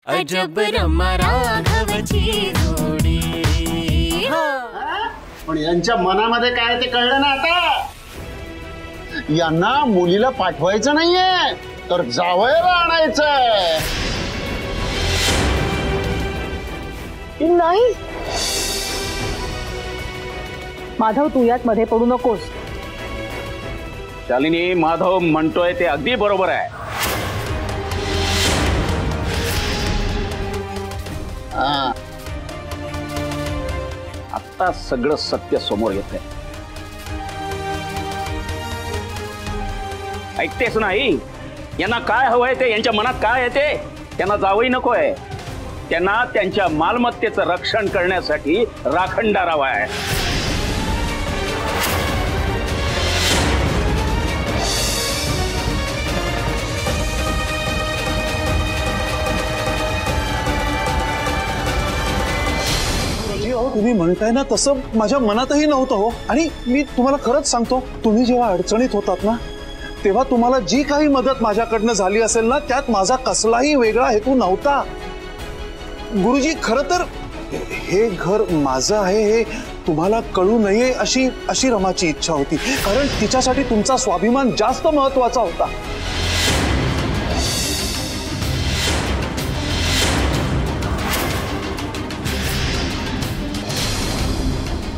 अजब रमा राघवची जोडी। पण यांच्या मनामध्ये काय ते कळलं ना आता। यांना मुलीला पाठवायचं नाहीये तर जावयाला आणायचंय। नाही माधव, तू यात मध्ये पडू नकोस। शालिनी, माधव म्हणतोय ते अगदी बरोबर आहे। आता सगळं सत्य समोर येतंय। ऐकतेस नाही? यांना काय हवंय ते, यांच्या मनात काय आहे ते? त्यांना जावई नकोय, त्यांना त्यांच्या मालमत्तेचं रक्षण करण्यासाठी राखणदार हवा आहे। तुम्ही म्हणताय ना तसं माझ्या मनातही नव्हतं हो। आणि मी तुम्हाला खरंच सांगतो, तुम्ही जेव्हा अडचणीत होतात ना तेव्हा तुम्हाला जी काही मदत माझ्याकडनं झाली असेल ना त्यात माझा कसलाही वेगळा हेतू नव्हता। गुरुजी, खरं तर हे घर माझं आहे हे तुम्हाला कळू नये अशी रमाची इच्छा होती, कारण तिच्यासाठी तुमचा स्वाभिमान जास्त महत्वाचा होता।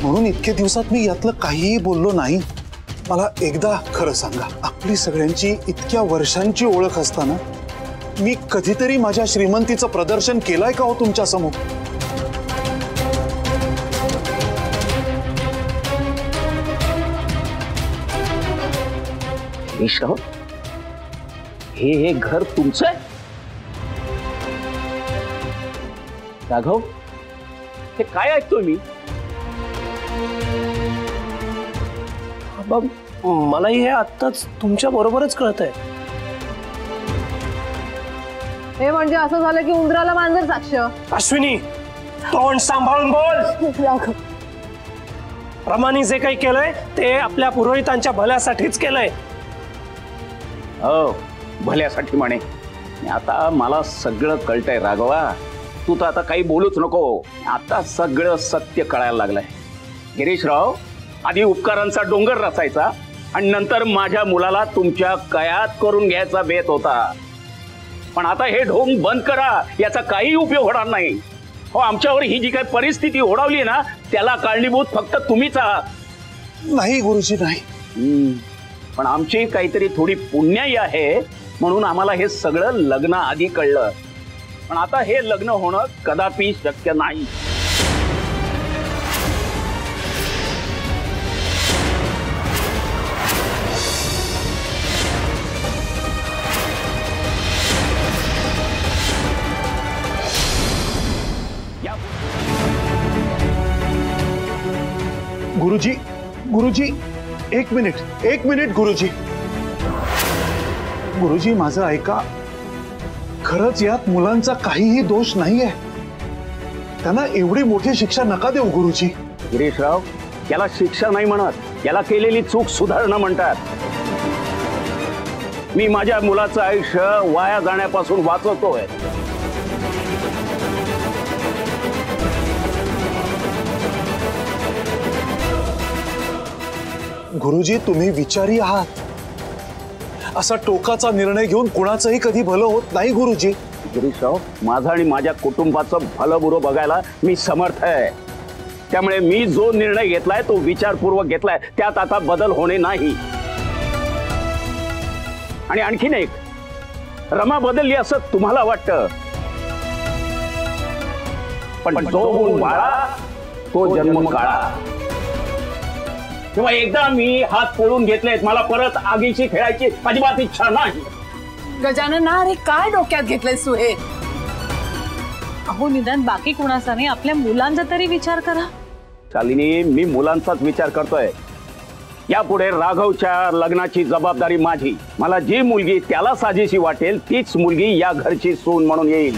म्हणून इतके दिवसात मी यातलं काहीही बोललो नाही। मला एकदा खरं सांगा, आपली सगळ्यांची इतक्या वर्षांची ओळख असताना मी कधीतरी माझ्या श्रीमंतीचं प्रदर्शन केलंय का हो तुमच्या समोर? हे घर तुमचं आहे? राघव, हे काय ऐकतोय मी? मलाही हे आत्ताच तुमच्या बरोबरच कळत आहे। हे म्हणजे असं झालं की उंदराला मांजर साक्ष। अश्विनी, तोंड सांभाळून बोल। रमानी जे काही केलंय ते आपल्या पुरोहितांच्या भल्यासाठीच केलंय। हो, भल्यासाठी म्हणे। आता मला सगळं कळतंय राघवा, तू तर आता काही बोलूच नको। आता सगळं सत्य कळायला लागलंय। गिरीशराव, आधी उपकारांचा डोंगर रचायचा आणि नंतर माझ्या मुलाला तुमच्या कयात करून घ्यायचा बेत होता। पण आता हे ढोंग बंद करा, याचा काही उपयोग होणार नाही। हो, आमच्यावर ही जी काही परिस्थिती ओढावली ना त्याला कारणीभूत फक्त तुम्हीच आहात। नाही गुरुजी, नाही। पण आमची काहीतरी थोडी पुण्याई आहे म्हणून आम्हाला हे सगळं लग्न आधी कळलं। पण आता हे लग्न होणं कदापि शक्य नाही। गुरुजी, गुरुजी, एक मिनिट गुरुजी। गुरुजी, माझं ऐका, खरंच यात मुलांचा काहीही दोष नाहीये। त्यांना एवढी मोठी शिक्षा नका देऊ गुरुजी। गिरीशराव, याला शिक्षा नाही म्हणत, याला केलेली चूक सुधारणं म्हणतात। मी माझ्या मुलाचं आयुष्य वाया जाण्यापासून वाचवतोय। गुरुजी, तुम्ही विचारी आहात। असा टोकाचा निर्णय घेऊन कुणाचंही कधी भलं होत नाही गुरुजी। गिरीशराव, माझं आणि माझ्या कुटुंबाचं भलं बुरं बघायला मी समर्थ आहे। त्यामुळे मी जो निर्णय घेतलाय तो विचारपूर्वक घेतलाय, त्यात आता बदल होणे नाही। आणि आणखीन एक, रमा बदलली असं तुम्हाला वाटतं, पण जो गुण बाळा तो जन्म काळा। तेव्हा एकदा मी हात पोळून घेतलेत, मला परत आगीशी खेळायची अजिबात इच्छा नाही। गजानन, अरे काय डोक्यात घेतलंयस तू हे? अहो, निदान बाकी कोणाचा नाही, आपल्या मुलांचा तरी विचार करा। शालिनी, मी मुलांचाच विचार करतोय। यापुढे राघवच्या लग्नाची जबाबदारी माझी। मला जी मुलगी त्याला साजेशी वाटेल तीच मुलगी या घरची सून म्हणून येईल।